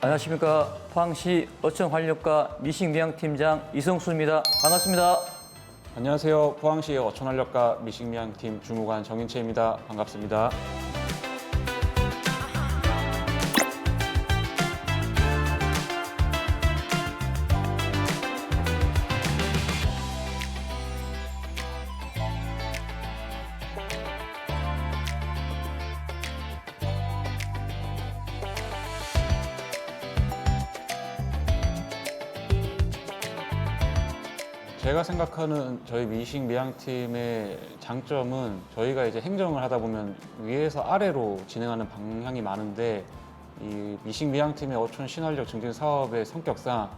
안녕하십니까. 포항시 어촌활력과 미식미양팀장 이성수입니다. 반갑습니다. 안녕하세요. 포항시 어촌활력과 미식미양팀 주무관 정인채입니다. 반갑습니다. 제가 생각하는 저희 미식미양팀의 장점은 저희가 이제 행정을 하다 보면 위에서 아래로 진행하는 방향이 많은데 이 미식미양팀의 어촌 신활력 증진 사업의 성격상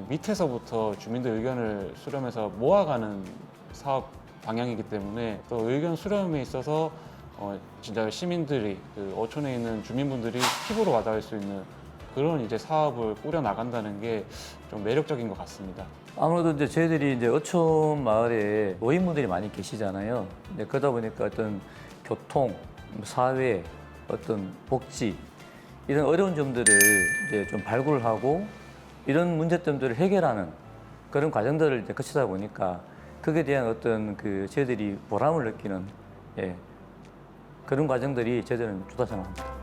밑에서부터 주민들 의견을 수렴해서 모아가는 사업 방향이기 때문에 또 의견 수렴에 있어서 진짜 시민들이 그 어촌에 있는 주민분들이 피부로 와닿을 수 있는 그런 이제 사업을 꾸려 나간다는 게 좀 매력적인 것 같습니다. 아무래도 이제 저희들이 이제 어촌 마을에 노인분들이 많이 계시잖아요. 그러다 보니까 어떤 교통, 사회, 어떤 복지 이런 어려운 점들을 이제 좀 발굴을 하고 이런 문제점들을 해결하는 그런 과정들을 이제 거치다 보니까 그에 대한 어떤 그 저희들이 보람을 느끼는 그런 과정들이 저희들은 좋다 생각합니다.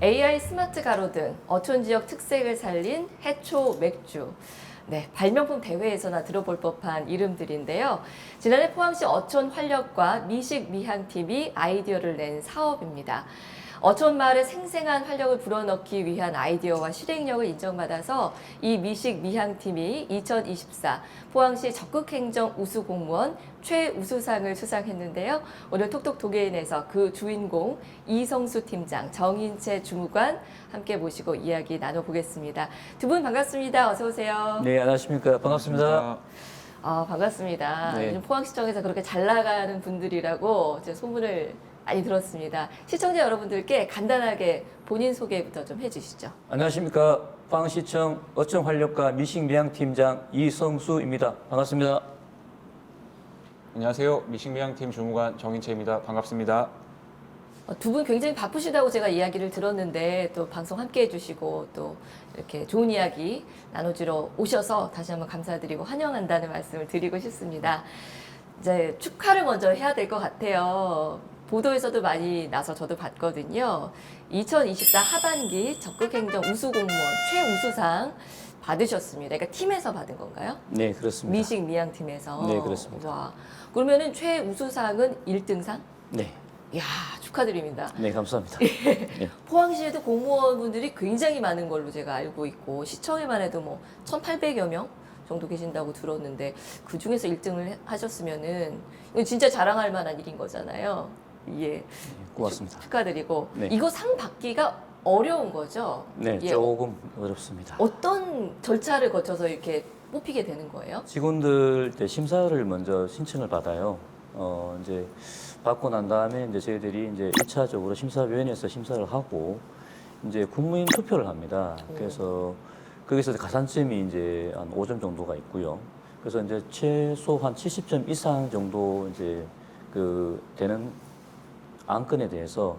AI 스마트 가로등, 어촌 지역 특색을 살린 해초 맥주. 네, 발명품 대회에서나 들어볼 법한 이름들인데요. 지난해 포항시 어촌 활력과 미식 미향팀이 아이디어를 낸 사업입니다. 어촌 마을의 생생한 활력을 불어넣기 위한 아이디어와 실행력을 인정받아서 이 미식 미향팀이 2024 포항시 적극행정 우수 공무원 최우수상을 수상했는데요. 오늘 톡톡 도계인에서 그 주인공 이성수 팀장, 정인채 주무관 함께 모시고 이야기 나눠보겠습니다. 두 분 반갑습니다. 어서 오세요. 네, 안녕하십니까. 반갑습니다. 반갑습니다. 네. 요즘 포항시청에서 그렇게 잘 나가는 분들이라고 제 소문을 많이 들었습니다. 시청자 여러분들께 간단하게 본인 소개부터 좀 해주시죠. 안녕하십니까. 포항시청 어촌활력과 미식미양팀장 이성수입니다. 반갑습니다. 안녕하세요. 미식미양팀 주무관 정인채입니다. 반갑습니다. 두 분 굉장히 바쁘시다고 제가 이야기를 들었는데 또 방송 함께 해주시고 또 이렇게 좋은 이야기 나눠주러 오셔서 다시 한번 감사드리고 환영한다는 말씀을 드리고 싶습니다. 이제 축하를 먼저 해야 될 것 같아요. 보도에서도 많이 나서 저도 봤거든요. 2024 하반기 적극행정 우수공무원 최우수상 받으셨습니다. 그러니까 팀에서 받은 건가요? 네, 그렇습니다. 미식 미양팀에서. 네, 그렇습니다. 와, 그러면은 최우수상은 1등상? 네, 이야, 축하드립니다. 네, 감사합니다. 네. 포항시에도 공무원분들이 굉장히 많은 걸로 제가 알고 있고 시청에만 해도 뭐 1,800여 명 정도 계신다고 들었는데 그 중에서 1등을 하셨으면은 이건 진짜 자랑할 만한 일인 거잖아요. 예, 고맙습니다. 축하드리고 네. 이거 상 받기가 어려운 거죠? 네, 예, 조금 어렵습니다. 어떤 절차를 거쳐서 이렇게 뽑히게 되는 거예요? 직원들 때 심사를 먼저 신청을 받아요. 이제 받고 난 다음에 이제 저희들이 이제 1차적으로 심사위원회에서 심사를 하고 이제 국무인 투표를 합니다. 그래서 거기서 가산점이 이제 한 5점 정도가 있고요. 그래서 이제 최소 한 70점 이상 정도 이제 그 되는 안건에 대해서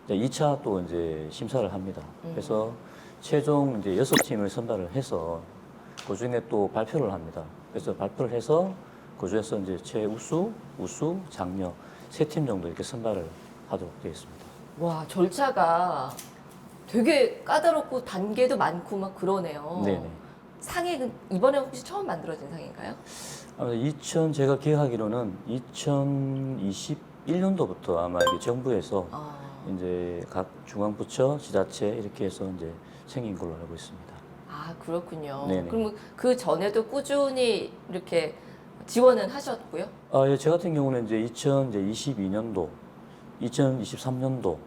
이제 2차 또 이제 심사를 합니다. 그래서 최종 이제 6팀을 선발을 해서 그 중에 또 발표를 합니다. 그래서 발표를 해서 그 중에서 이제 최우수, 우수, 장려 3팀 정도 이렇게 선발을 하도록 되어 있습니다. 와, 절차가 되게 까다롭고 단계도 많고 막 그러네요. 네네. 상이 이번에 혹시 처음 만들어진 상인가요? 제가 기억하기로는 2021년도부터 아마 이게 정부에서 이제 각 중앙부처, 지자체 이렇게 해서 이제 생긴 걸로 알고 있습니다. 아, 그렇군요. 네네. 그럼 그 전에도 꾸준히 이렇게 지원은 하셨고요? 예, 저 같은 경우는 이제 2022년도, 2023년도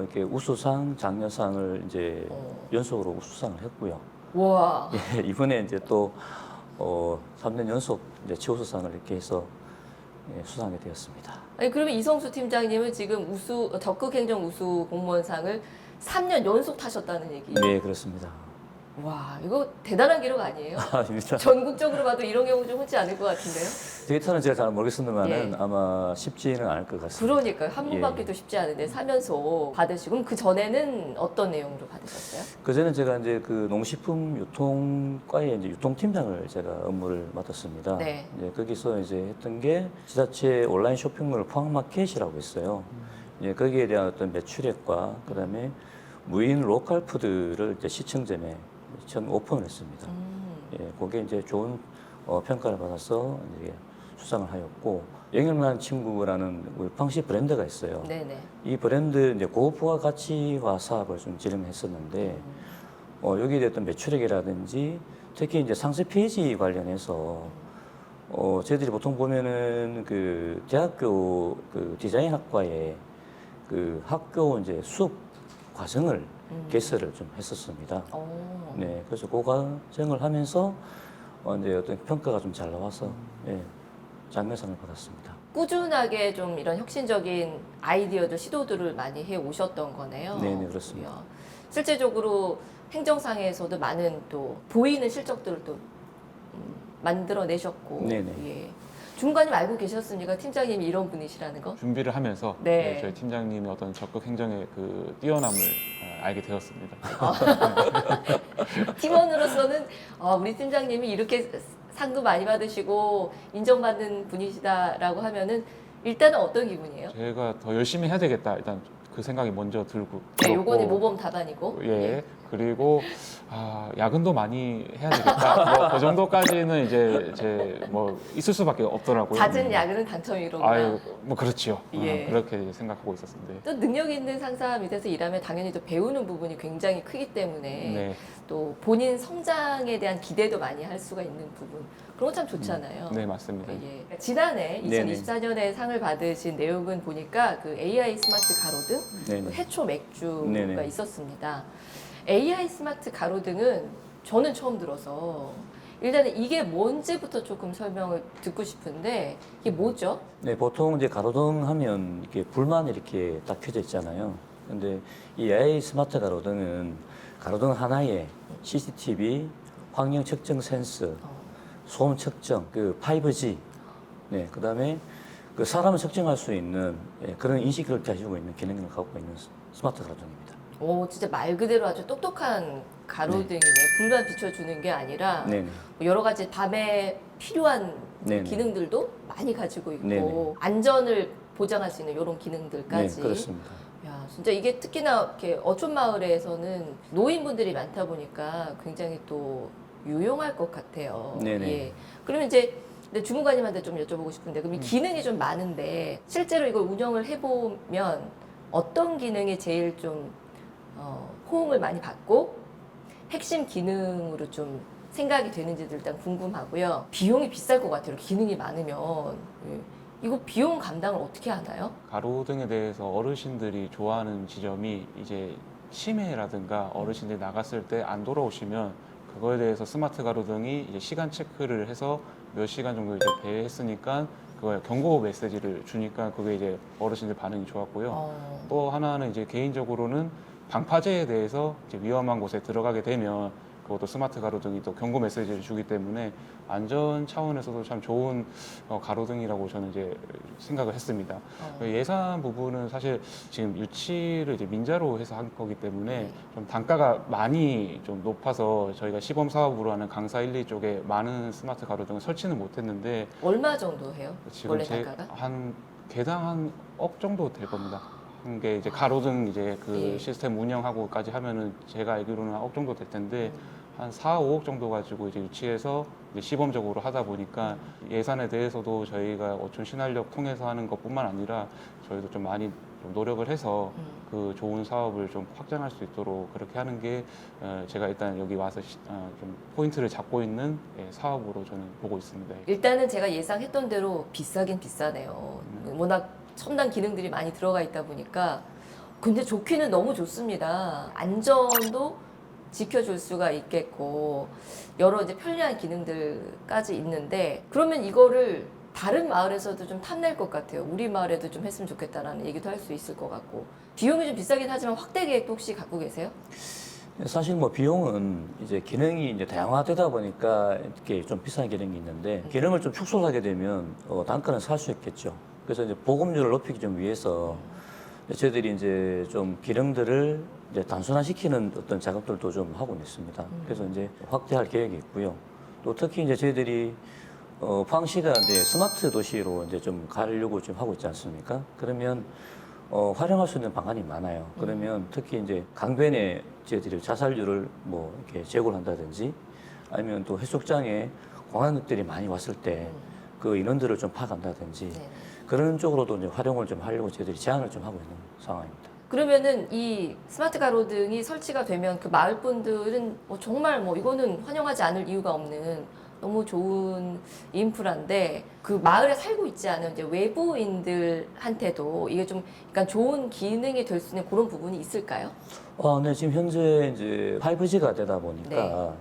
이렇게 우수상, 장려상을 이제 연속으로 우수상을 했고요. 와. 예, 이번에 이제 또 3년 연속 이제 최우수상을 이렇게 해서 수상하게 되었습니다. 아니, 그러면 이성수 팀장님은 지금 적극행정 우수 공무원상을 3년 연속 타셨다는 얘기. 네, 그렇습니다. 와, 이거 대단한 기록 아니에요? 아닙니다. 전국적으로 봐도 이런 경우 좀 흔치 않을 것 같은데요? 데이터는 제가 잘 모르겠습니다만은 예. 아마 쉽지는 않을 것 같습니다. 그러니까요. 한 번 받기도 쉽지 않은데 3연속 받으시고 그럼 그 전에는 어떤 내용으로 받으셨어요? 그전에 제가 이제 그 농식품 유통과의 이제 유통팀장을 제가 업무를 맡았습니다. 네. 이제 거기서 이제 했던 게 지자체 온라인 쇼핑몰 포항마켓이라고 있어요. 예, 거기에 대한 어떤 매출액과 그다음에 무인 로컬 푸드를 이제 시청점에 처음 오픈을 했습니다. 예, 그게 이제 좋은 평가를 받아서 이제 수상을 하였고 영영란 친구라는 우리 팡시 브랜드가 있어요. 네네. 이 브랜드 이제 고부가 가치화 사업을 좀 진행했었는데 여기에 대한 어떤 매출액이라든지 특히 이제 상세 페이지 관련해서 저희들이 보통 보면은 그 대학교 그 디자인 학과에 그 학교 이제 수업 과정을 개설을 좀 했었습니다. 오. 네, 그래서 그 과정을 하면서 이제 어떤 평가가 좀 잘 나와서 예, 장려상을 받았습니다. 꾸준하게 좀 이런 혁신적인 아이디어들, 시도들을 많이 해 오셨던 거네요. 네네, 그렇습니다. 이야. 실제적으로 행정상에서도 많은 또 보이는 실적들을 또 만들어내셨고. 네네. 예. 중간님 알고 계셨습니까? 팀장님이 이런 분이시라는 거? 준비를 하면서 네. 저희 팀장님의 어떤 적극 행정의 그 뛰어남을 알게 되었습니다. 팀원으로서는 우리 팀장님이 이렇게 상도 많이 받으시고 인정받는 분이시다라고 하면은 일단은 어떤 기분이에요? 제가 더 열심히 해야 되겠다. 일단 그 생각이 먼저 들고. 네, 요거는 들었고, 모범 답안이고. 예. 그리고 야근도 많이 해야 되겠다. 뭐, 그 정도까지는 이제 제 뭐 있을 수밖에 없더라고요. 잦은 야근은 당첨이로구나. 아유, 뭐 그렇지요. 예. 그렇게 이제 생각하고 있었는데. 또 능력 있는 상사 밑에서 일하면 당연히 또 배우는 부분이 굉장히 크기 때문에 네. 또 본인 성장에 대한 기대도 많이 할 수가 있는 부분 그런 거 참 좋잖아요. 네, 맞습니다. 예. 지난해 네네. 2024년에 상을 받으신 내용은 보니까 그 AI 스마트 가로등, 네네. 해초 맥주가 네네. 있었습니다. AI 스마트 가로등은 저는 처음 들어서 일단은 이게 뭔지부터 조금 설명을 듣고 싶은데 이게 뭐죠? 네, 보통 이제 가로등 하면 이렇게 불만 이렇게 딱 켜져 있잖아요. 근데 이 AI 스마트 가로등은 가로등 하나에 CCTV, 환경 측정 센서, 소음 측정, 그 5G, 네, 그다음에 그 사람을 측정할 수 있는 그런 인식을 가지고 있는 기능을 갖고 있는 스마트 가로등입니다. 오, 진짜 말 그대로 아주 똑똑한 가로등이네. 불만 비춰주는 게 아니라 네네. 여러 가지 밤에 필요한 네네. 기능들도 많이 가지고 있고 네네. 안전을 보장할 수 있는 이런 기능들까지. 네, 그렇습니다. 야, 진짜 이게 특히나 이렇게 어촌 마을에서는 노인분들이 많다 보니까 굉장히 또 유용할 것 같아요. 네네. 예. 그러면 이제 근데 주무관님한테 좀 여쭤보고 싶은데 그럼 이 기능이 좀 많은데 실제로 이걸 운영을 해보면 어떤 기능이 제일 좀 호응을 많이 받고 핵심 기능으로 좀 생각이 되는지도 일단 궁금하고요. 비용이 비쌀 것 같아요. 기능이 많으면. 예. 이거 비용 감당을 어떻게 하나요? 가로등에 대해서 어르신들이 좋아하는 지점이 이제 치매라든가 어르신들이 나갔을 때 안 돌아오시면 그거에 대해서 스마트 가로등이 이제 시간 체크를 해서 몇 시간 정도 이제 배회했으니까 그거에 경고 메시지를 주니까 그게 이제 어르신들 반응이 좋았고요. 또 하나는 이제 개인적으로는 방파제에 대해서 이제 위험한 곳에 들어가게 되면 그것도 스마트 가로등이 또 경고 메시지를 주기 때문에 안전 차원에서도 참 좋은 가로등이라고 저는 이제 생각을 했습니다. 예산 부분은 사실 지금 유치를 이제 민자로 해서 한 거기 때문에 좀 단가가 많이 좀 높아서 저희가 시범 사업으로 하는 강사 1, 2 쪽에 많은 스마트 가로등을 설치는 못했는데 얼마 정도 해요? 지금 원래 단가가? 한 개당 한 억 정도 될 겁니다. 한 게 이제 가로등 이제 그 예. 시스템 운영하고까지 하면은 제가 알기로는 한 억 정도 될 텐데 한 4, 5억 정도 가지고 이제 유치해서 이제 시범적으로 하다 보니까 예산에 대해서도 저희가 어촌 신활력 통해서 하는 것뿐만 아니라 저희도 좀 많이 좀 노력을 해서 그 좋은 사업을 좀 확장할 수 있도록 그렇게 하는 게 제가 일단 여기 와서 좀 포인트를 잡고 있는 사업으로 저는 보고 있습니다. 일단은 제가 예상했던 대로 비싸긴 비싸네요. 워낙 첨단 기능들이 많이 들어가 있다 보니까 근데 좋기는 너무 좋습니다. 안전도 지켜줄 수가 있겠고 여러 이제 편리한 기능들까지 있는데 그러면 이거를 다른 마을에서도 좀 탐낼 것 같아요. 우리 마을에도 좀 했으면 좋겠다라는 얘기도 할 수 있을 것 같고. 비용이 좀 비싸긴 하지만 확대 계획도 혹시 갖고 계세요? 사실 뭐 비용은 이제 기능이 이제 다양화되다 보니까 이렇게 좀 비싼 기능이 있는데 기능을 좀 축소하게 되면 단가는 살 수 있겠죠. 그래서 이제 보급률을 높이기 좀 위해서 저희들이 이제 좀 기능들을 이제 단순화시키는 어떤 작업들도 좀 하고 있습니다. 그래서 이제 확대할 계획이 있고요. 또 특히 이제 저희들이 포항시가 이제 스마트 도시로 이제 좀 가려고 좀 하고 있지 않습니까? 그러면 활용할 수 있는 방안이 많아요. 그러면 특히 이제 강변에 저희들이 자살률을 뭐 이렇게 제고를 한다든지 아니면 또 해수욕장에 관광객들이 많이 왔을 때 그 인원들을 좀 파악한다든지 네. 그런 쪽으로도 이제 활용을 좀 하려고 저희들이 제안을 좀 하고 있는 상황입니다. 그러면은 이 스마트 가로등이 설치가 되면 그 마을 분들은 뭐 정말 뭐 이거는 환영하지 않을 이유가 없는 너무 좋은 인프라인데 그 마을에 살고 있지 않은 이제 외부인들한테도 이게 좀 약간 좋은 기능이 될 수 있는 그런 부분이 있을까요? 네, 지금 현재 이제 5G가 되다 보니까 네.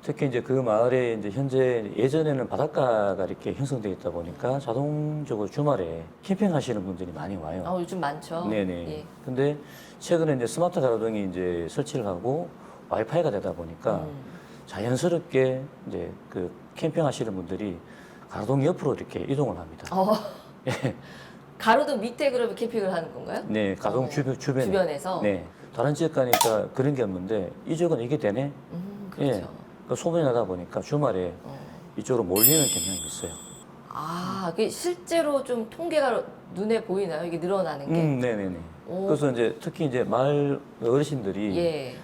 특히 이제 그 마을에 이제 현재 예전에는 바닷가가 이렇게 형성되어 있다 보니까 자동적으로 주말에 캠핑하시는 분들이 많이 와요. 요즘 많죠. 네네. 예. 근데 최근에 이제 스마트 가로등이 이제 설치를 하고 와이파이가 되다 보니까 자연스럽게 이제 그 캠핑하시는 분들이 가로등 옆으로 이렇게 이동을 합니다. 예. 가로등 밑에 그러면 캠핑을 하는 건가요? 네, 가로등 주변에. 주변에서. 네. 다른 지역 가니까 그런 게 없는데 이 지역은 이게 되네. 그렇죠. 예. 그 소문이 나다 보니까 주말에 이쪽으로 몰리는 경향이 있어요. 그게 실제로 좀 통계가 눈에 보이나요? 이게 늘어나는 게? 네네네. 오. 그래서 이제 특히 이제 마을 어르신들이 예.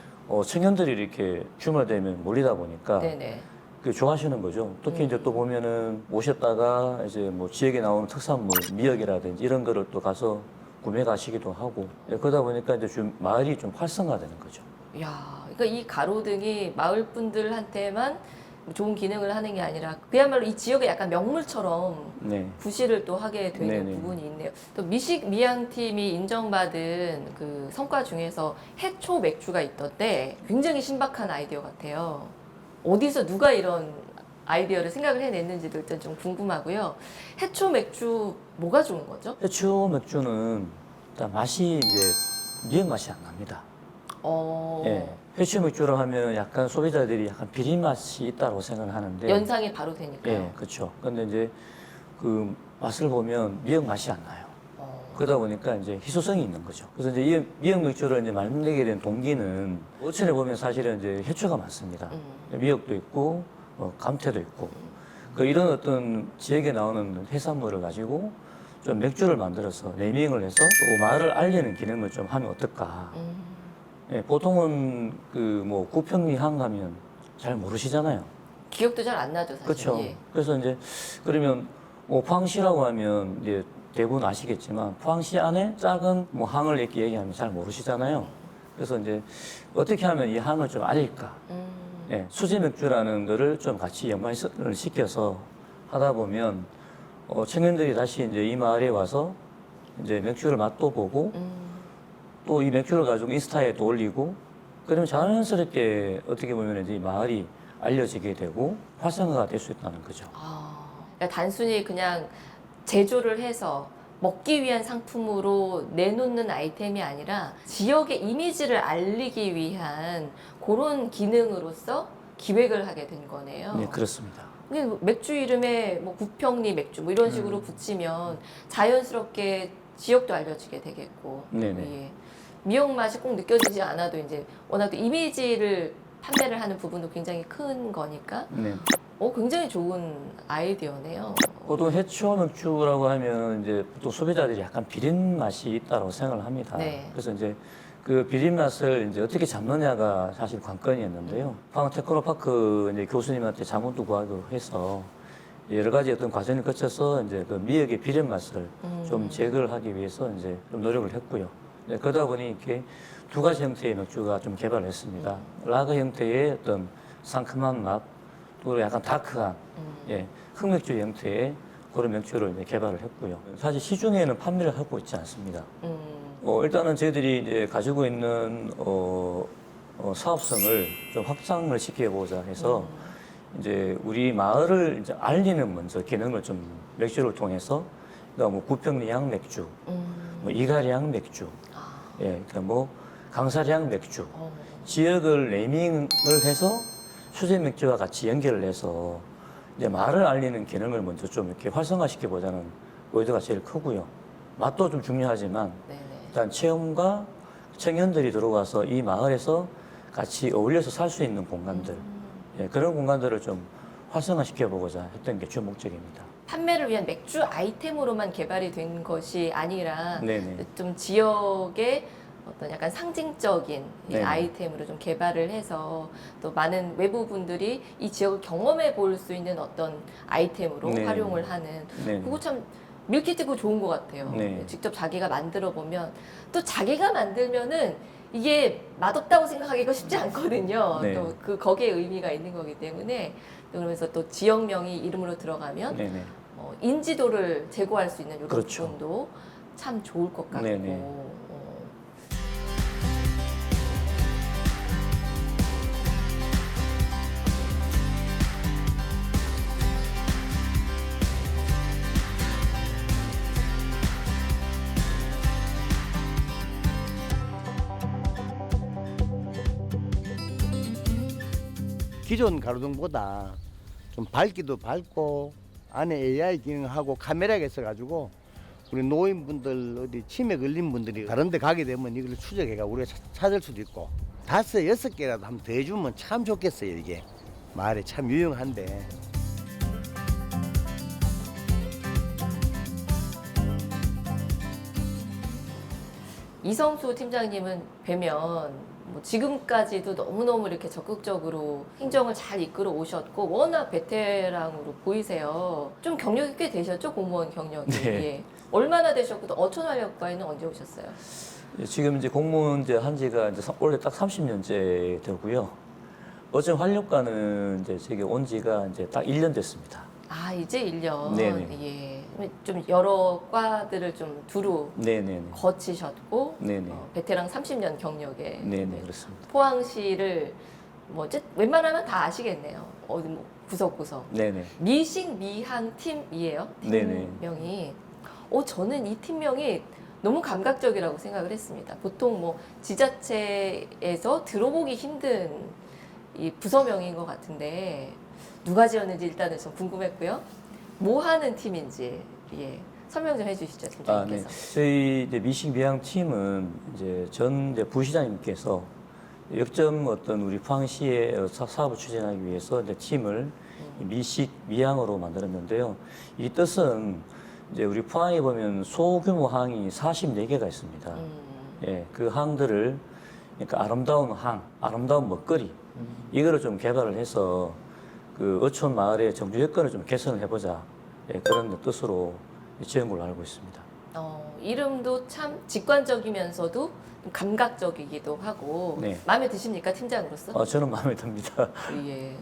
청년들이 이렇게 주말 되면 몰리다 보니까 네네. 그 좋아하시는 거죠. 특히 이제 또 보면은 오셨다가 이제 뭐 지역에 나오는 특산물, 미역이라든지 이런 거를 또 가서 구매 가시기도 하고 그러다 보니까 이제 좀 마을이 좀 활성화되는 거죠. 야, 그러니까 이 가로등이 마을 분들한테만 좋은 기능을 하는 게 아니라 그야말로 이 지역의 약간 명물처럼 네. 부시를 또 하게 되는 네네. 부분이 있네요. 또 미식 미양팀이 인정받은 그 성과 중에서 해초 맥주가 있던데 굉장히 신박한 아이디어 같아요. 어디서 누가 이런 아이디어를 생각을 해냈는지도 일단 좀 궁금하고요. 해초 맥주 뭐가 좋은 거죠? 해초 맥주는 일단 맛이 이제 미역 맛이 안 납니다. 예. 해초 맥주를 하면 약간 소비자들이 약간 비린 맛이 있다고 생각을 하는데 연상이 바로 되니까요. 예, 그렇죠. 근데 이제 그 맛을 보면 미역 맛이 안 나요. 그러다 보니까 이제 희소성이 있는 거죠. 그래서 이제 이 미역 맥주를 이제 만들게 된 동기는 어촌에 보면 사실은 이제 해초가 많습니다. 미역도 있고 감태도 있고 그 이런 어떤 지역에 나오는 해산물을 가지고 좀 맥주를 만들어서 네이밍을 해서 또 마을을 알리는 기능을 좀 하면 어떨까. 예, 보통은 그 뭐 구평리항 가면 잘 모르시잖아요. 기억도 잘 안 나죠, 사실. 그렇죠. 예. 그래서 이제 그러면 포항시라고 하면 이제 대부분 아시겠지만 포항시 안에 작은 뭐 항을 이렇게 얘기하면 잘 모르시잖아요. 그래서 이제 어떻게 하면 이 항을 좀 알릴까? 예, 수제 맥주라는 거를 좀 같이 연관을 시켜서 하다 보면 청년들이 다시 이제 이 마을에 와서 이제 맥주를 맛도 보고 또 이 맥주를 가지고 인스타에 또 올리고 그러면 자연스럽게 어떻게 보면 이제 이 마을이 알려지게 되고 활성화가 될 수 있다는 거죠. 그러니까 단순히 그냥 제조를 해서 먹기 위한 상품으로 내놓는 아이템이 아니라 지역의 이미지를 알리기 위한 그런 기능으로서 기획을 하게 된 거네요. 네, 그렇습니다. 근데 뭐 맥주 이름에 뭐 구평리 맥주 뭐 이런 식으로 붙이면 자연스럽게 지역도 알려지게 되겠고, 네네. 예. 미역 맛이 꼭 느껴지지 않아도 이제 워낙 또 이미지를 판매를 하는 부분도 굉장히 큰 거니까, 네. 굉장히 좋은 아이디어네요. 보통 해초 맥주라고 하면 이제 또 소비자들이 약간 비린 맛이 있다고 생각을 합니다. 네. 그래서 이제 그 비린 맛을 이제 어떻게 잡느냐가 사실 관건이었는데요. 포항 테크노파크 이제 교수님한테 자문도 구하기로 해서 여러 가지 어떤 과정을 거쳐서 이제 그 미역의 비린 맛을 좀 제거를 하기 위해서 이제 좀 노력을 했고요. 네, 그러다 보니 이렇게 두 가지 형태의 맥주가 좀 개발을 했습니다. 라거 형태의 어떤 상큼한 맛, 또 약간 다크한 예, 흑맥주 형태의 그런 맥주를 이제 개발을 했고요. 사실 시중에는 판매를 하고 있지 않습니다. 일단은 저희들이 이제 가지고 있는 사업성을 좀 확장을 시켜보자 해서 이제 우리 마을을 이제 알리는 먼저 기능을 좀 맥주를 통해서 그러니까 뭐 구평리향 맥주, 뭐 이가리향 맥주, 예, 그러니까 뭐 강사리향 맥주, 지역을 네이밍을 해서 수제 맥주와 같이 연결을 해서 이제 말을 알리는 기능을 먼저 좀 이렇게 활성화시켜 보자는 의도가 제일 크고요. 맛도 좀 중요하지만 네네. 일단 체험과 청년들이 들어와서 이 마을에서 같이 어울려서 살 수 있는 공간들, 예, 그런 공간들을 좀 활성화시켜 보고자 했던 게 주 목적입니다. 판매를 위한 맥주 아이템으로만 개발이 된 것이 아니라 네네. 좀 지역의 어떤 약간 상징적인 이 네네. 아이템으로 좀 개발을 해서 또 많은 외부 분들이 이 지역을 경험해 볼 수 있는 어떤 아이템으로 네네. 활용을 하는 네네. 그거 참 밀키트 그거 좋은 것 같아요. 네. 직접 자기가 만들어 보면 또 자기가 만들면은 이게 맛없다고 생각하기가 쉽지 않거든요. 네. 또 그 거기에 의미가 있는 거기 때문에 또 그러면서 또 지역명이 이름으로 들어가면 네네. 인지도를 제고할 수 있는 이런 그렇죠. 부분도 참 좋을 것 같고. 네네. 기존 가로등보다 좀 밝기도 밝고 안에 AI 기능하고 카메라가 있어가지고 우리 노인분들 어디 치매 걸린 분들이 다른 데 가게 되면 이걸 추적해가 우리가 찾을 수도 있고 5, 6개라도 한번 더 해주면 참 좋겠어요. 이게 마을에 참 유용한데. 이성수 팀장님은 뵈면 뭐 지금까지도 너무너무 이렇게 적극적으로 행정을 잘 이끌어 오셨고 워낙 베테랑으로 보이세요. 좀 경력이 꽤 되셨죠? 공무원 경력이. 네. 예. 얼마나 되셨고 또 어촌활력과에는 언제 오셨어요? 예, 지금 이제 공무원 이제 한 지가 이제 올해 딱 30년째 되고요. 어제 활력과는 이제 제게 온 지가 이제 딱 1년 됐습니다. 아 이제 1년. 네네. 예. 좀 여러 과들을 좀 두루 네네네. 거치셨고 네네. 베테랑 30년 경력에 네네, 그렇습니다. 포항시를 뭐 웬만하면 다 아시겠네요. 어디 뭐 구석구석. 네네. 미식 미항 팀이에요. 네네. 팀명이. 저는 이 팀명이 너무 감각적이라고 생각을 했습니다. 보통 뭐 지자체에서 들어보기 힘든 이 부서명인 것 같은데 누가 지었는지 일단은 좀 궁금했고요. 뭐 하는 팀인지 예. 설명 좀 해주시죠, 아, 네. 팀장님께서. 저희 이제 미식미양 팀은 이제 전 이제 부시장님께서 역점 어떤 우리 포항시의 사업을 추진하기 위해서 이제 팀을 미식미양으로 만들었는데요. 이 뜻은 이제 우리 포항에 보면 소규모 항이 44개가 있습니다. 예, 그 항들을 그러니까 아름다운 항, 아름다운 먹거리 이거를 좀 개발을 해서 그 어촌 마을의 정주 여건을 좀 개선을 해보자. 예, 그런 뜻으로 지은 걸로 알고 있습니다. 이름도 참 직관적이면서도 좀 감각적이기도 하고 네. 마음에 드십니까, 팀장으로서? 저는 마음에 듭니다. 예.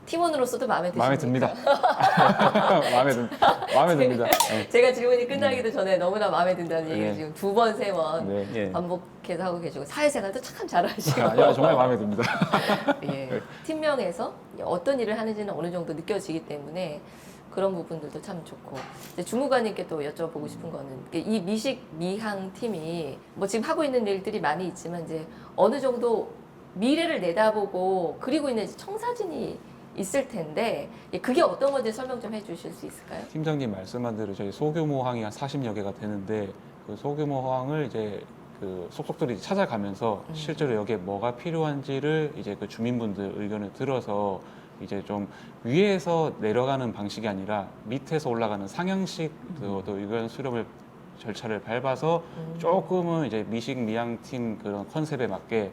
팀원으로서도 마음에 드십니까? 마음에 듭니다. 마음에 듭니다. 네. 제가 질문이 끝나기도 전에 너무나 마음에 든다는 얘기를 네. 지금 2번, 3번 네. 예. 반복해서 하고 계시고 사회생활도 참 잘하시고 야, 정말 마음에 듭니다. 예. 팀명에서 어떤 일을 하는지는 어느 정도 느껴지기 때문에 그런 부분들도 참 좋고 이제 주무관님께 또 여쭤보고 싶은 거는 이 미식 미항 팀이 뭐 지금 하고 있는 일들이 많이 있지만 이제 어느 정도 미래를 내다보고 그리고 있는 청사진이 있을 텐데 그게 어떤 건지 설명 좀 해주실 수 있을까요? 팀장님 말씀한 대로 저희 소규모 항이 한 40여 개가 되는데 그 소규모 항을 이제 그 속속들이 찾아가면서 실제로 여기에 뭐가 필요한지를 이제 그 주민분들 의견을 들어서 이제 좀 위에서 내려가는 방식이 아니라 밑에서 올라가는 상향식 또 의견 수렴을 절차를 밟아서 조금은 이제 미식 미양팀 그런 컨셉에 맞게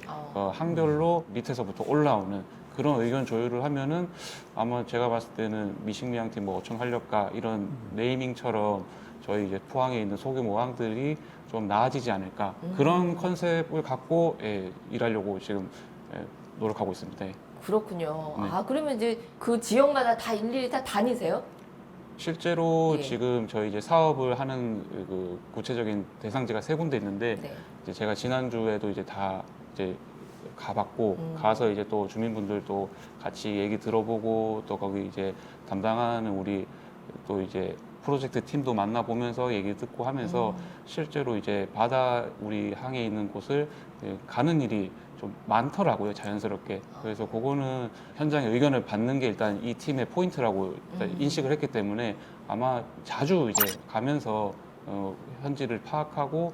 항별로 밑에서부터 올라오는 그런 의견 조율을 하면은 아마 제가 봤을 때는 미식 미양팀 뭐 어촌 활력가 이런 네이밍처럼 저희 이제 포항에 있는 소규모 항들이 좀 나아지지 않을까 그런 컨셉을 갖고 일하려고 지금 노력하고 있습니다. 그렇군요. 네. 그러면 이제 그 지역마다 다 일일이 다 다니세요? 실제로 예. 지금 저희 이제 사업을 하는 그 구체적인 대상지가 3군데 있는데 네. 이제 제가 지난주에도 이제 다 이제 가봤고 가서 이제 또 주민분들도 같이 얘기 들어보고 또 거기 이제 담당하는 우리 또 이제 프로젝트 팀도 만나보면서 얘기 듣고 하면서 실제로 이제 바다 우리 항에 있는 곳을 가는 일이 좀 많더라고요, 자연스럽게. 그래서 그거는 현장의 의견을 받는 게 일단 이 팀의 포인트라고 일단 인식을 했기 때문에 아마 자주 이제 가면서 현지를 파악하고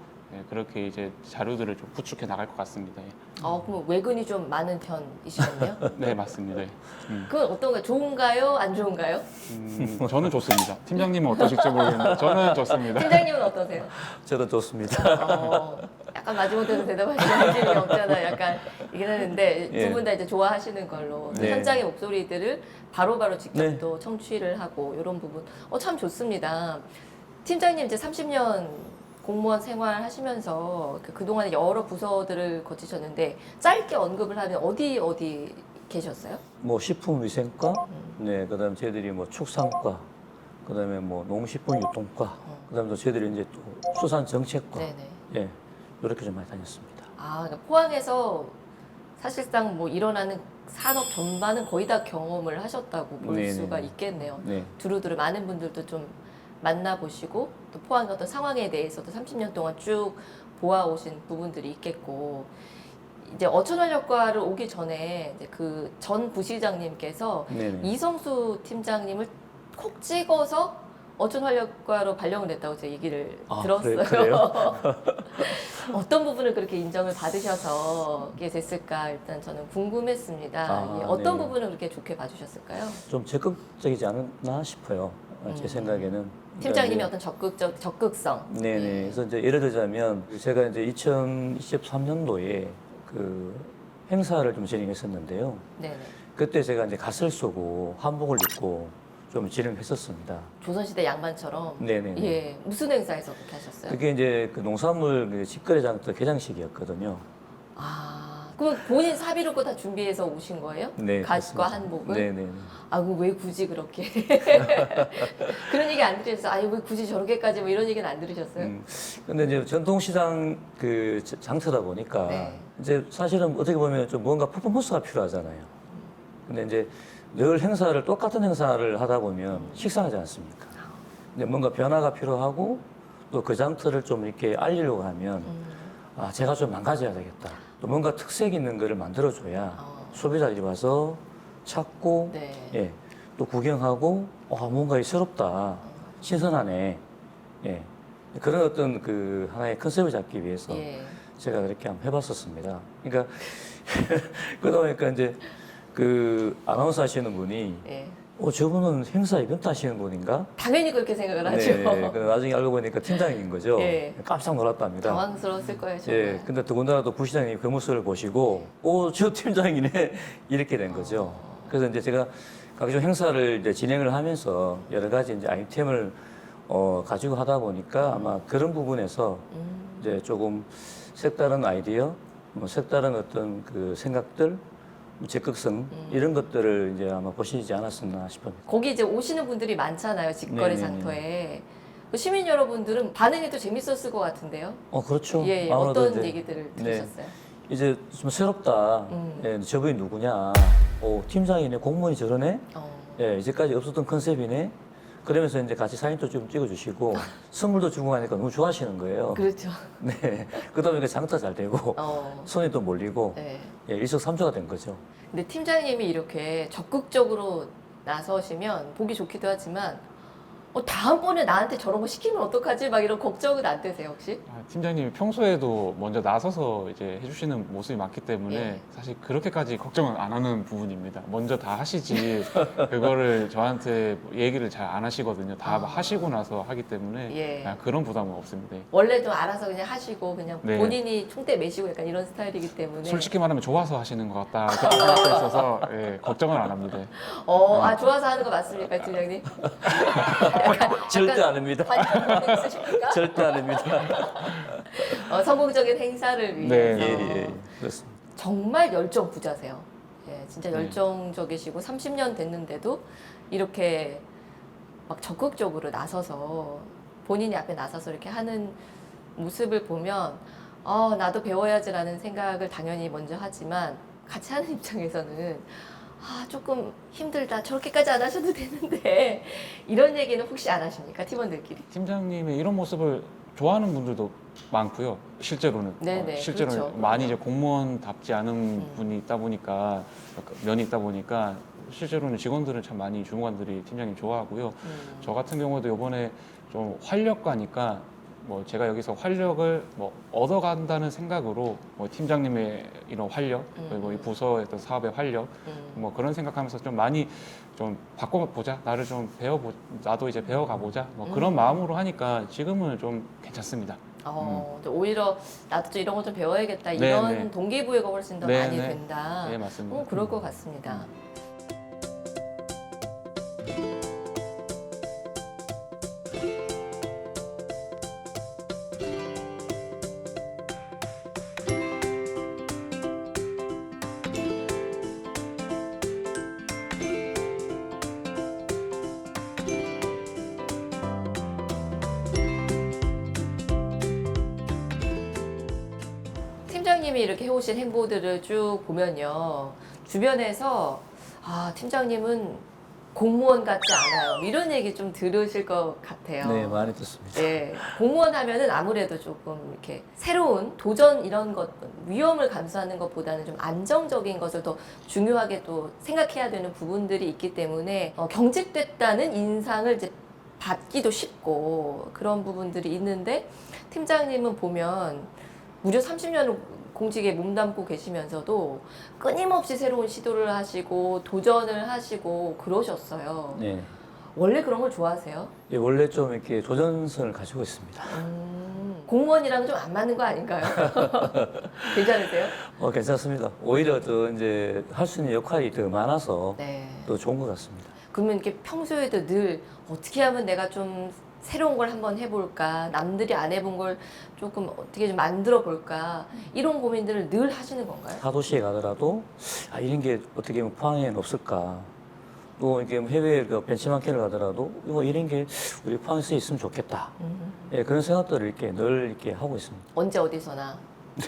그렇게 이제 자료들을 좀 구축해 나갈 것 같습니다. 예. 그럼 외근이 좀 많은 편이시겠네요? 네, 맞습니다. 그건 어떤가요? 좋은가요? 안 좋은가요? 저는 좋습니다. 팀장님은 어떠실지 모르겠는데 저는 좋습니다. 팀장님은 어떠세요? 저도 좋습니다. 약간 마지못해서 대답하시는 느낌이 없잖아요. 약간 이긴 하는데 예. 두 분 다 이제 좋아하시는 걸로 또 네. 현장의 목소리들을 바로바로 직접 네. 또 청취를 하고 이런 부분 참 좋습니다. 팀장님 이제 30년 공무원 생활 하시면서 그동안에 여러 부서들을 거치셨는데 짧게 언급을 하면 어디 계셨어요? 뭐 식품위생과, 네, 그다음 저희들이 뭐 축산과, 그다음에 뭐 농식품유통과, 그다음에 또 저희들이 이제 또 수산정책과, 네네. 예, 이렇게 좀 많이 다녔습니다. 그러니까 포항에서 사실상 뭐 일어나는 산업 전반은 거의 다 경험을 하셨다고 볼 네네. 수가 있겠네요. 네, 두루두루 많은 분들도 좀 만나보시고 또 포항의 어떤 상황에 대해서도 30년 동안 쭉 보아오신 부분들이 있겠고 이제 어촌활력과를 오기 전에 그 전 부시장님께서 네네. 이성수 팀장님을 콕 찍어서 어촌활력과로 발령을 냈다고 제가 얘기를 들었어요. 그래요? 어떤 부분을 그렇게 인정을 받으셔서 이게 됐을까 일단 저는 궁금했습니다. 예, 어떤 네. 부분을 그렇게 좋게 봐주셨을까요? 좀 적극적이지 않았나 싶어요. 제 생각에는. 팀장님의 그러니까 어떤 적극성. 이제, 네네. 그래서 이제 예를 들자면 제가 이제 2023년도에 그 행사를 좀 진행했었는데요. 네네. 그때 제가 이제 갓을 쏘고 한복을 입고 좀 진행했었습니다. 조선시대 양반처럼. 네네. 예, 무슨 행사에서 그렇게 하셨어요? 그게 이제 그 농산물 그 직거래장터 개장식이었거든요. 그럼 본인 사비로고 다 준비해서 오신 거예요? 네. 갓과 그렇습니다. 한복을? 네네. 그럼 왜 굳이 그렇게? 그런 얘기 안 들으셨어요? 왜 굳이 저렇게까지 뭐 이런 얘기는 안 들으셨어요? 근데 이제 전통시장 그 장터다 보니까 네. 이제 사실은 어떻게 보면 좀 뭔가 퍼포먼스가 필요하잖아요. 근데 이제 늘 행사를 똑같은 행사를 하다 보면 식상하지 않습니까? 근데 뭔가 변화가 필요하고 또 그 장터를 좀 이렇게 알리려고 하면 제가 좀 망가져야 되겠다. 또 뭔가 특색 있는 거를 만들어줘야 소비자들이 와서 찾고 네. 예, 또 구경하고 뭔가 새롭다, 신선하네. 예, 그런 어떤 그 하나의 컨셉을 잡기 위해서 예. 제가 그렇게 한번 해봤었습니다. 그러니까 그러다 보니까 이제 그 아나운서 하시는 분이 예. 저분은 행사 이벤트 하시는 분인가? 당연히 그렇게 생각을 하죠. 네, 근데 나중에 알고 보니까 팀장인 거죠. 예. 깜짝 놀랐답니다. 당황스러웠을 거예요, 정말. 예, 근데 더군다나 또 부시장님이 그 모습을 보시고, 저 팀장이네. 이렇게 된 거죠. 그래서 이제 제가 각종 행사를 이제 진행을 하면서 여러 가지 이제 아이템을 가지고 하다 보니까 아마 그런 부분에서 이제 조금 색다른 아이디어, 뭐 색다른 어떤 그 생각들, 적극성 이런 것들을 이제 아마 보시지 않았었나 싶습니다. 거기 이제 오시는 분들이 많잖아요, 직거래 네네네. 장터에. 그 시민 여러분들은 반응이 또 재밌었을 것 같은데요. 그렇죠. 예, 아무래도 어떤 이제, 얘기들을 네. 들으셨어요? 이제 좀 새롭다. 예, 저분이 누구냐? 팀장이네, 공무원이 저러네? 예, 이제까지 없었던 컨셉이네. 그러면서 이제 같이 사진도 좀 찍어주시고 선물도 주고 하니까 너무 좋아하시는 거예요. 그렇죠. 네. 그러다 보니까 장터 잘 되고 손이 또 몰리고 네. 예, 일석삼조가 된 거죠. 근데 팀장님이 이렇게 적극적으로 나서시면 보기 좋기도 하지만 다음번에 나한테 저런 거 시키면 어떡하지? 막 이런 걱정은 안 되세요, 혹시? 팀장님이 평소에도 먼저 나서서 이제 해주시는 모습이 많기 때문에 예. 사실 그렇게까지 걱정은 안 하는 부분입니다. 먼저 다 하시지 그거를 저한테 얘기를 잘 안 하시거든요. 다 하시고 나서 하기 때문에 예. 그런 부담은 없습니다. 원래 좀 알아서 그냥 하시고 그냥 네. 본인이 총대 매시고 약간 이런 스타일이기 때문에 솔직히 말하면 좋아서 하시는 것 같다 그렇게 생각하고 있어서 걱정은 안 합니다. 좋아서 하는 거 맞습니까, 팀장님? 절대 안 합니다. 관심 있으십니까? 절대 안 합니다. 성공적인 행사를 네. 위해서 예, 그렇습니다. 정말 열정 부자세요. 예, 진짜 네. 열정적이시고 30년 됐는데도 이렇게 막 적극적으로 나서서 본인이 앞에 나서서 이렇게 하는 모습을 보면 나도 배워야지라는 생각을 당연히 먼저 하지만 같이 하는 입장에서는 아, 조금 힘들다. 저렇게까지 안 하셔도 되는데 이런 얘기는 혹시 안 하십니까? 팀원들끼리? 팀장님의 이런 모습을 좋아하는 분들도 많고요. 실제로는 네네, 실제로는 그렇죠. 많이 이제 공무원답지 않은 음. 분이 있다 보니까 면이 있다 보니까 실제로는 직원들은 참 많이 주무관들이 팀장님 좋아하고요. 저 같은 경우도 이번에 좀 활력과니까 뭐 제가 여기서 활력을 뭐 얻어간다는 생각으로 뭐 팀장님의 이런 활력 그리고 이 부서의 어떤 사업의 활력 뭐 그런 생각하면서 좀 많이 좀 바꿔보자 나를 좀 나도 이제 배워가보자 뭐 그런 마음으로 하니까 지금은 좀 괜찮습니다. 오히려 나도 좀 이런 거 좀 배워야겠다. 네, 이런 네. 동기부여가 훨씬 더 네, 많이 네. 된다. 네 맞습니다. 그럴 것 같습니다. 팀장님이 이렇게 해오신 행보들을 쭉 보면요. 주변에서 아, 팀장님은 공무원 같지 않아요. 이런 얘기 좀 들으실 것 같아요. 네, 많이 듣습니다. 네, 공무원 하면은 아무래도 조금 이렇게 새로운 도전 이런 것, 위험을 감수하는 것보다는 좀 안정적인 것을 더 중요하게 또 생각해야 되는 부분들이 있기 때문에 경직됐다는 인상을 이제 받기도 쉽고 그런 부분들이 있는데 팀장님은 보면 무려 30년을 공직에 몸담고 계시면서도 끊임없이 새로운 시도를 하시고 도전을 하시고 그러셨어요. 네. 원래 그런 걸 좋아하세요? 예, 원래 좀 이렇게 도전성을 가지고 있습니다. 공무원이랑은 좀 안 맞는 거 아닌가요? 괜찮으세요? 괜찮습니다. 오히려 더 이제 할 수 있는 역할이 더 많아서 네. 더 좋은 것 같습니다. 그러면 이렇게 평소에도 늘 어떻게 하면 내가 좀 새로운 걸 한번 해볼까, 남들이 안 해본 걸 조금 어떻게 좀 만들어 볼까, 이런 고민들을 늘 하시는 건가요? 타도시에 가더라도 이런 게 어떻게 보면 포항에는 없을까. 또 이게 해외 벤치마킹을 가더라도 이런 게 우리 포항에서 있으면 좋겠다. 예, 그런 생각들을 이렇게 늘 이렇게 하고 있습니다. 언제 어디서나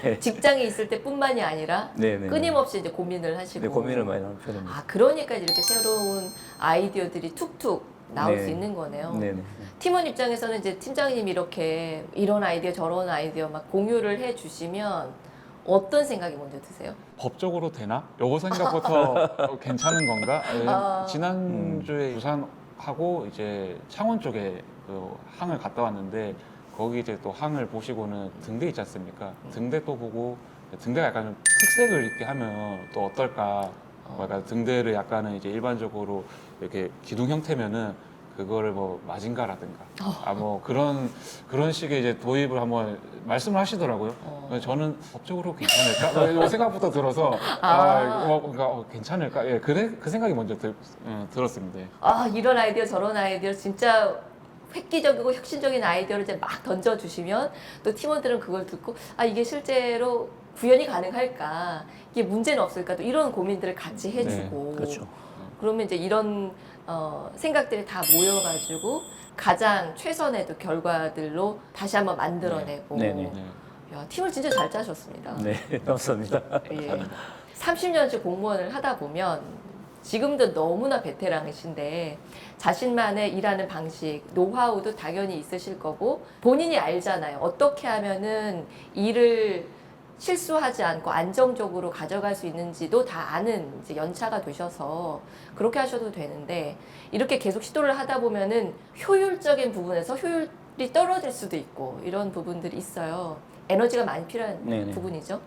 네. 직장에 있을 때뿐만이 아니라 네네. 끊임없이 이제 고민을 하시고. 네, 고민을 많이 하는 편입니다. 아, 그러니까 이렇게 새로운 아이디어들이 툭툭 나올 네. 수 있는 거네요. 네네. 팀원 입장에서는 이제 팀장님이 이렇게 이런 아이디어 저런 아이디어 막 공유를 해 주시면 어떤 생각이 먼저 드세요? 법적으로 되나? 요거 생각부터 괜찮은 건가? 아. 지난주에 부산하고 이제 창원 쪽에 그 항을 갔다 왔는데 거기 이제 또 항을 보시고는 등대 있지 않습니까? 등대 또 보고 등대가 약간 좀 특색을 있게 하면 또 어떨까? 약간 등대를 약간은 이제 일반적으로 이렇게 기둥 형태면은 그거를 뭐 마징가라든가 뭐 그런 식의 이제 도입을 한번 말씀을 하시더라고요. 저는 법적으로 괜찮을까? 이런 생각부터 들어서 뭔가 괜찮을까? 예, 그 생각이 먼저 들었습니다. 아, 이런 아이디어 저런 아이디어 진짜 획기적이고 혁신적인 아이디어를 이제 막 던져주시면 또 팀원들은 그걸 듣고 아, 이게 실제로 구현이 가능할까? 이게 문제는 없을까? 또 이런 고민들을 같이 해주고. 그렇죠. 그러면 이제 이런 생각들이 다 모여가지고 가장 최선의 또 결과들로 다시 한번 만들어내고. 네네. 야, 팀을 진짜 잘 짜셨습니다. 네, 감사합니다. 예. 30년째 공무원을 하다 보면 지금도 너무나 베테랑이신데 자신만의 일하는 방식, 노하우도 당연히 있으실 거고 본인이 알잖아요. 어떻게 하면은 일을 실수하지 않고 안정적으로 가져갈 수 있는지도 다 아는 이제 연차가 되셔서 그렇게 하셔도 되는데 이렇게 계속 시도를 하다 보면은 효율적인 부분에서 효율이 떨어질 수도 있고 이런 부분들이 있어요. 에너지가 많이 필요한 네네. 부분이죠.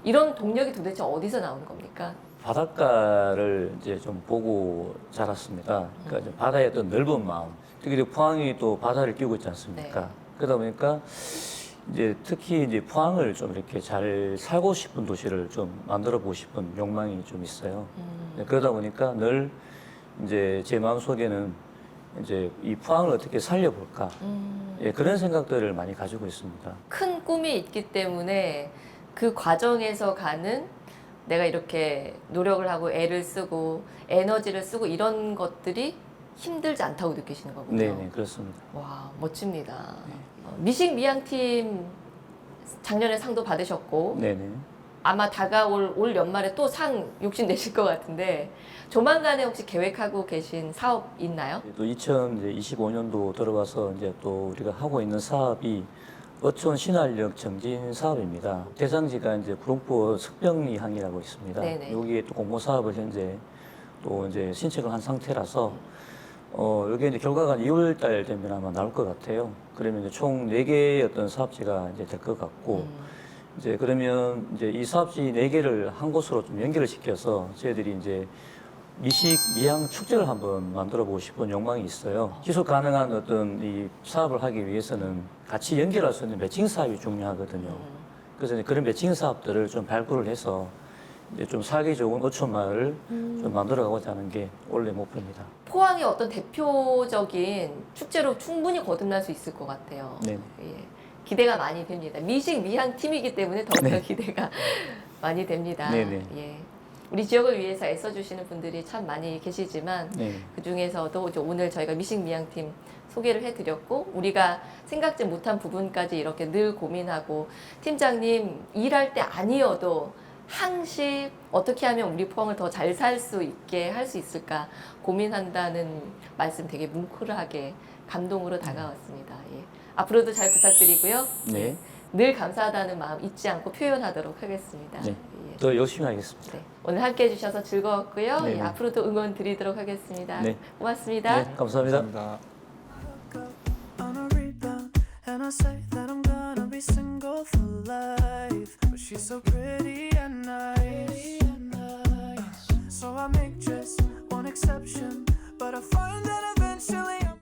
이런 동력이 도대체 어디서 나오는 겁니까? 바닷가를 이제 좀 보고 자랐습니다. 그러니까 이제 바다의 어떤 넓은 마음. 특히 포항이 또 바다를 끼고 있지 않습니까? 네. 그러다 보니까 이제 특히 이제 포항을 좀 이렇게 잘 살고 싶은 도시를 좀 만들어 보고 싶은 욕망이 좀 있어요. 네, 그러다 보니까 늘 이제 제 마음속에는 이제 이 포항을 어떻게 살려볼까. 예, 그런 생각들을 많이 가지고 있습니다. 큰 꿈이 있기 때문에 그 과정에서 가는 내가 이렇게 노력을 하고 애를 쓰고 에너지를 쓰고 이런 것들이 힘들지 않다고 느끼시는 거군요. 네, 그렇습니다. 와, 멋집니다. 미식 미양팀 작년에 상도 받으셨고 네네. 아마 다가올 올 연말에 또 상 욕심내실 것 같은데 조만간에 혹시 계획하고 계신 사업 있나요? 또 2025년도 들어와서 이제 또 우리가 하고 있는 사업이 어촌 신활역 정진 사업입니다. 대상지가 이제 구룡포 석병리항이라고 있습니다. 네네. 여기에 또 공모 사업을 현재 또 이제 신청을 한 상태라서 여기 이제 결과가 2월 달 되면 아마 나올 것 같아요. 그러면 이제 총 4개의 어떤 사업지가 이제 될 것 같고 이제 그러면 이제 이 사업지 4개를 한 곳으로 좀 연결을 시켜서 저희들이 이제 미식 미향 축제를 한번 만들어 보고 싶은 욕망이 있어요. 지속 가능한 어떤 이 사업을 하기 위해서는 같이 연결할 수 있는 매칭 사업이 중요하거든요. 그래서 이제 그런 매칭 사업들을 좀 발굴을 해서 이제 좀 살기 좋은 어촌 마을을 좀 만들어 가고자 하는 게 원래 목표입니다. 포항의 어떤 대표적인 축제로 충분히 거듭날 수 있을 것 같아요. 네. 예, 기대가 많이 됩니다. 미식 미향 팀이기 때문에 더욱더 기대가 많이 됩니다. 네네. 예. 우리 지역을 위해서 애써주시는 분들이 참 많이 계시지만 네. 그 중에서도 이제 오늘 저희가 미식 미향팀 소개를 해드렸고 우리가 생각지 못한 부분까지 이렇게 늘 고민하고 팀장님 일할 때 아니어도 항시 어떻게 하면 우리 포항을 더 잘 살 수 있게 할 수 있을까 고민한다는 말씀 되게 뭉클하게 감동으로 다가왔습니다. 예. 앞으로도 잘 부탁드리고요. 네. 늘 감사하다는 마음 잊지 않고 표현하도록 하겠습니다. 네. 예. 더 열심히 하겠습니다. 네. 오늘 함께 해주셔서 즐거웠고요. 네. 예, 앞으로도 응원 드리도록 하겠습니다. 네. 고맙습니다. 네, 감사합니다. 감사합니다. on a rebound, and I say that I'm gonna be single for life. But she's so pretty.